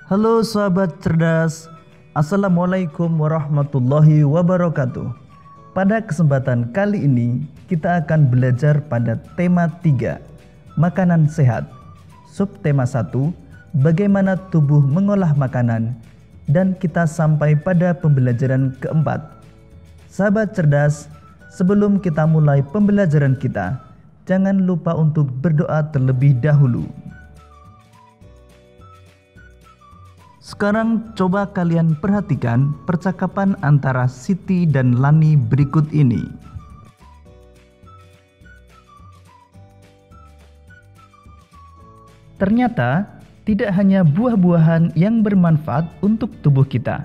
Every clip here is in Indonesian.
Halo sahabat cerdas, Assalamualaikum warahmatullahi wabarakatuh. Pada kesempatan kali ini kita akan belajar pada tema 3, makanan sehat. Subtema 1, bagaimana tubuh mengolah makanan, dan kita sampai pada pembelajaran keempat. Sahabat cerdas, sebelum kita mulai pembelajaran kita, jangan lupa untuk berdoa terlebih dahulu. Sekarang coba kalian perhatikan percakapan antara Siti dan Lani berikut ini. Ternyata tidak hanya buah-buahan yang bermanfaat untuk tubuh kita.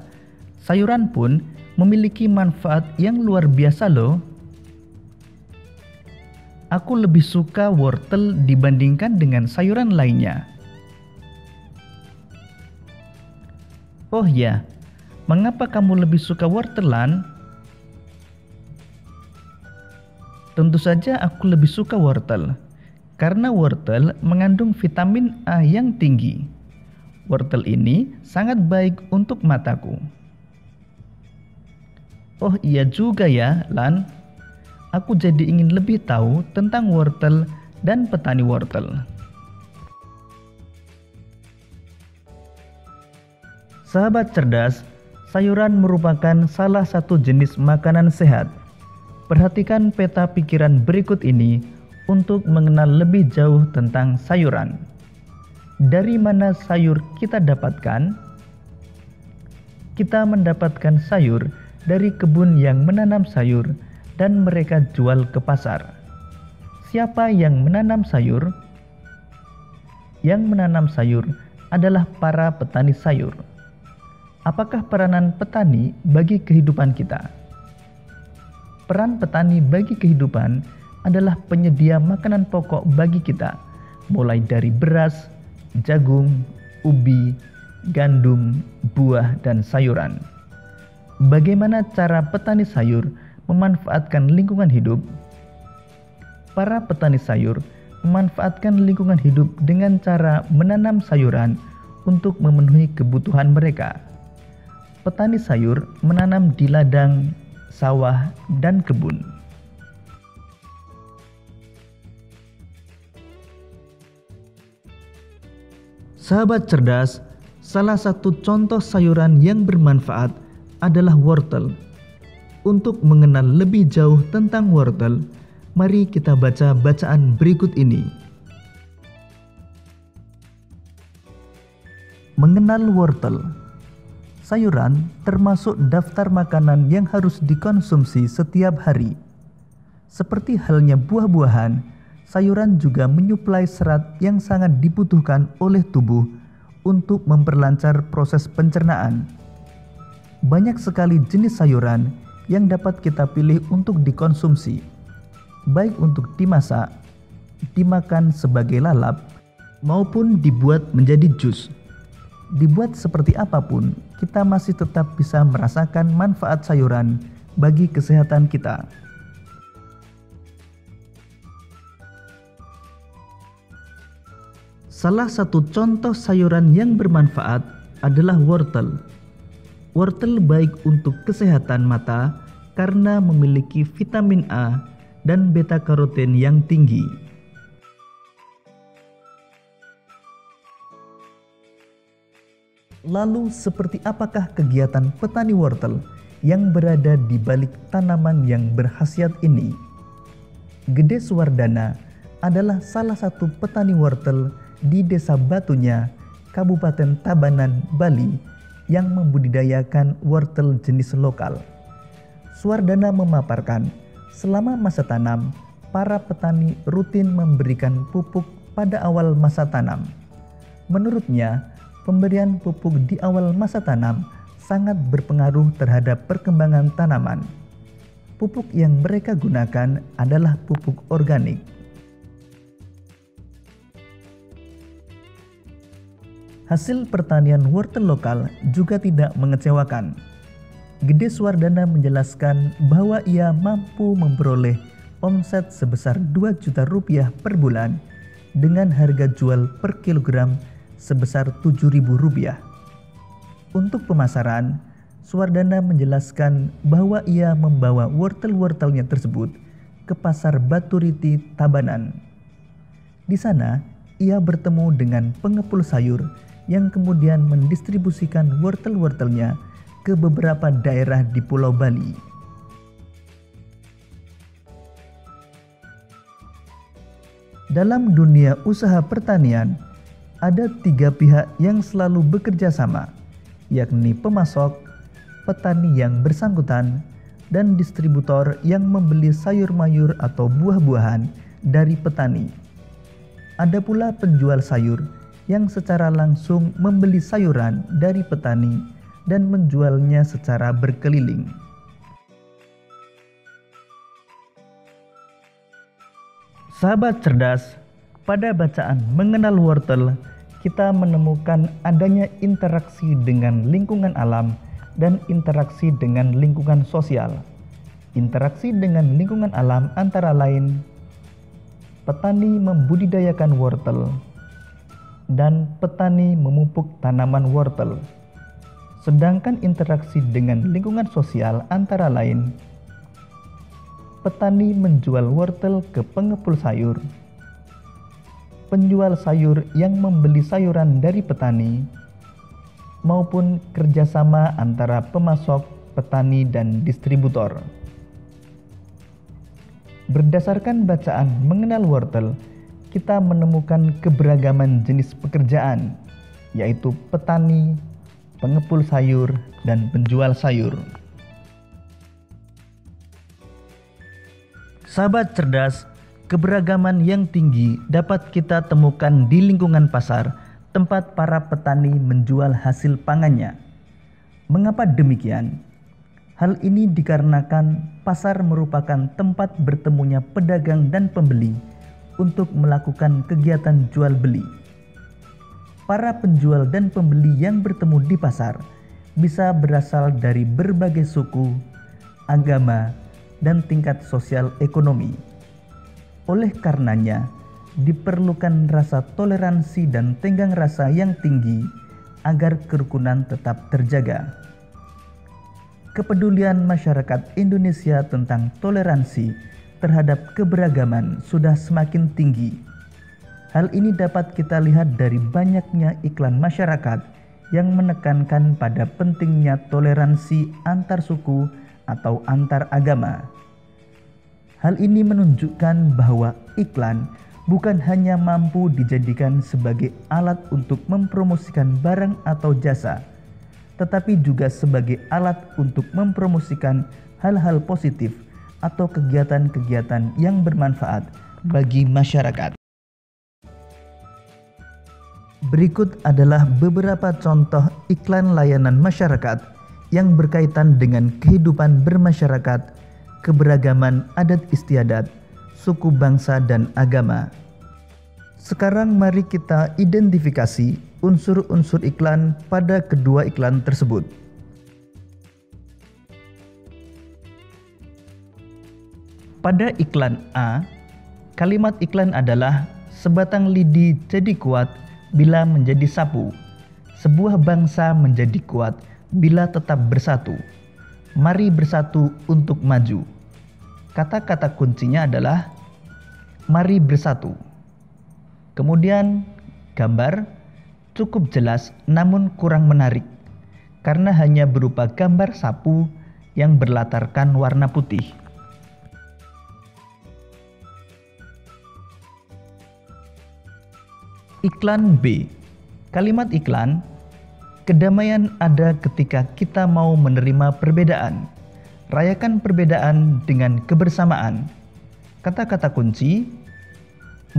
Sayuran pun memiliki manfaat yang luar biasa loh. Aku lebih suka wortel dibandingkan dengan sayuran lainnya. Oh ya, mengapa kamu lebih suka wortelan? Tentu saja aku lebih suka wortel, karena wortel mengandung vitamin A yang tinggi. Wortel ini sangat baik untuk mataku. Oh iya juga ya, Lan. Aku jadi ingin lebih tahu tentang wortel dan petani wortel. Sahabat cerdas, sayuran merupakan salah satu jenis makanan sehat. Perhatikan peta pikiran berikut ini untuk mengenal lebih jauh tentang sayuran. Dari mana sayur kita dapatkan? Kita mendapatkan sayur dari kebun yang menanam sayur dan mereka jual ke pasar. Siapa yang menanam sayur? Yang menanam sayur adalah para petani sayur. Apakah peranan petani bagi kehidupan kita? Peran petani bagi kehidupan adalah penyedia makanan pokok bagi kita, mulai dari beras, jagung, ubi, gandum, buah, dan sayuran. Bagaimana cara petani sayur memanfaatkan lingkungan hidup? Para petani sayur memanfaatkan lingkungan hidup dengan cara menanam sayuran untuk memenuhi kebutuhan mereka. Petani sayur menanam di ladang, sawah, dan kebun. Sahabat cerdas, salah satu contoh sayuran yang bermanfaat adalah wortel. Untuk mengenal lebih jauh tentang wortel, mari kita baca bacaan berikut ini. Mengenal wortel. Sayuran termasuk daftar makanan yang harus dikonsumsi setiap hari. Seperti halnya buah-buahan, sayuran juga menyuplai serat yang sangat dibutuhkan oleh tubuh untuk memperlancar proses pencernaan. Banyak sekali jenis sayuran yang dapat kita pilih untuk dikonsumsi, baik untuk dimasak, dimakan sebagai lalap, maupun dibuat menjadi jus. Dibuat seperti apapun, kita masih tetap bisa merasakan manfaat sayuran bagi kesehatan kita. Salah satu contoh sayuran yang bermanfaat adalah wortel. Wortel baik untuk kesehatan mata karena memiliki vitamin A dan beta-karoten yang tinggi. Lalu seperti apakah kegiatan petani wortel yang berada di balik tanaman yang berkhasiat ini? Gede Suwardana adalah salah satu petani wortel di Desa Batunya, Kabupaten Tabanan, Bali, yang membudidayakan wortel jenis lokal. Suwardana memaparkan, selama masa tanam, para petani rutin memberikan pupuk pada awal masa tanam. Menurutnya, pemberian pupuk di awal masa tanam sangat berpengaruh terhadap perkembangan tanaman. Pupuk yang mereka gunakan adalah pupuk organik. Hasil pertanian wortel lokal juga tidak mengecewakan. Gede Suwardana menjelaskan bahwa ia mampu memperoleh omset sebesar 2 juta rupiah per bulan dengan harga jual per kilogram sebesar Rp7.000. Untuk pemasaran, Suwardana menjelaskan bahwa ia membawa wortel-wortelnya tersebut ke pasar Baturiti, Tabanan. Di sana, ia bertemu dengan pengepul sayur yang kemudian mendistribusikan wortel-wortelnya ke beberapa daerah di Pulau Bali. Dalam dunia usaha pertanian, ada 3 pihak yang selalu bekerja sama, yakni pemasok, petani yang bersangkutan, dan distributor yang membeli sayur mayur atau buah-buahan dari petani. Ada pula penjual sayur yang secara langsung membeli sayuran dari petani dan menjualnya secara berkeliling. Sahabat cerdas, pada bacaan mengenal wortel, kita menemukan adanya interaksi dengan lingkungan alam dan interaksi dengan lingkungan sosial. Interaksi dengan lingkungan alam antara lain petani membudidayakan wortel dan petani memupuk tanaman wortel. Sedangkan interaksi dengan lingkungan sosial antara lain petani menjual wortel ke pengepul sayur, penjual sayur yang membeli sayuran dari petani, maupun kerjasama antara pemasok, petani, dan distributor. Berdasarkan bacaan mengenal wortel, kita menemukan keberagaman jenis pekerjaan, yaitu petani, pengepul sayur, dan penjual sayur. Sahabat cerdas, keberagaman yang tinggi dapat kita temukan di lingkungan pasar, tempat para petani menjual hasil pangannya. Mengapa demikian? Hal ini dikarenakan pasar merupakan tempat bertemunya pedagang dan pembeli untuk melakukan kegiatan jual beli. Para penjual dan pembeli yang bertemu di pasar bisa berasal dari berbagai suku, agama, dan tingkat sosial ekonomi. Oleh karenanya, diperlukan rasa toleransi dan tenggang rasa yang tinggi agar kerukunan tetap terjaga. Kepedulian masyarakat Indonesia tentang toleransi terhadap keberagaman sudah semakin tinggi. Hal ini dapat kita lihat dari banyaknya iklan masyarakat yang menekankan pada pentingnya toleransi antar suku atau antar agama. Hal ini menunjukkan bahwa iklan bukan hanya mampu dijadikan sebagai alat untuk mempromosikan barang atau jasa, tetapi juga sebagai alat untuk mempromosikan hal-hal positif atau kegiatan-kegiatan yang bermanfaat bagi masyarakat. Berikut adalah beberapa contoh iklan layanan masyarakat yang berkaitan dengan kehidupan bermasyarakat, keberagaman adat istiadat, suku bangsa dan agama. Sekarang mari kita identifikasi unsur-unsur iklan pada kedua iklan tersebut. Pada iklan A, kalimat iklan adalah sebatang lidi jadi kuat bila menjadi sapu. Sebuah bangsa menjadi kuat bila tetap bersatu. Mari bersatu untuk maju. Kata-kata kuncinya adalah mari bersatu. Kemudian gambar cukup jelas namun kurang menarik karena hanya berupa gambar sapu yang berlatarkan warna putih. Iklan B. Kalimat iklan, kedamaian ada ketika kita mau menerima perbedaan. Rayakan perbedaan dengan kebersamaan. Kata-kata kunci,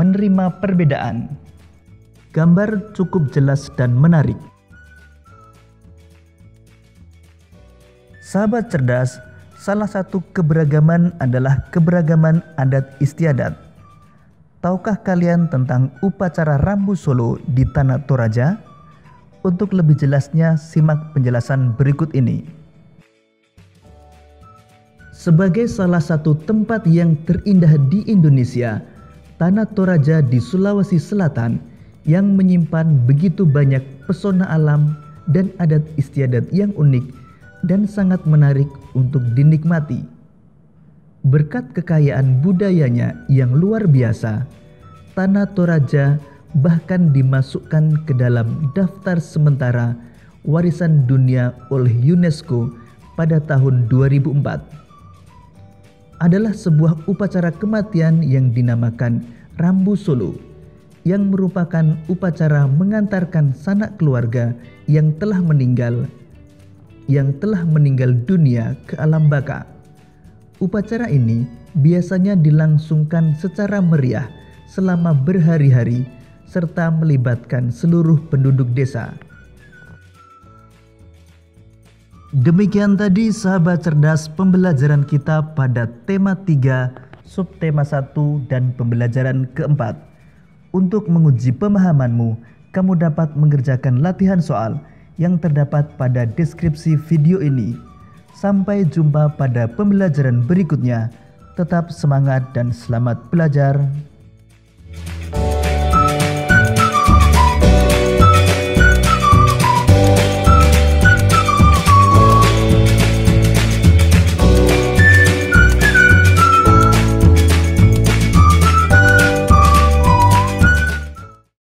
menerima perbedaan. Gambar cukup jelas dan menarik. Sahabat cerdas, salah satu keberagaman adalah keberagaman adat istiadat. Tahukah kalian tentang upacara Rambu Solo di Tanah Toraja? Untuk lebih jelasnya, simak penjelasan berikut ini. Sebagai salah satu tempat yang terindah di Indonesia, Tanah Toraja di Sulawesi Selatan yang menyimpan begitu banyak pesona alam dan adat istiadat yang unik dan sangat menarik untuk dinikmati. Berkat kekayaan budayanya yang luar biasa, Tanah Toraja bahkan dimasukkan ke dalam daftar sementara warisan dunia oleh UNESCO pada tahun 2004. Adalah sebuah upacara kematian yang dinamakan Rambu Solo, yang merupakan upacara mengantarkan sanak keluarga yang telah meninggal dunia ke alam baka. Upacara ini biasanya dilangsungkan secara meriah selama berhari-hari serta melibatkan seluruh penduduk desa. Demikian tadi sahabat cerdas pembelajaran kita pada tema 3, subtema 1 dan pembelajaran keempat. Untuk menguji pemahamanmu, kamu dapat mengerjakan latihan soal yang terdapat pada deskripsi video ini. Sampai jumpa pada pembelajaran berikutnya. Tetap semangat dan selamat belajar.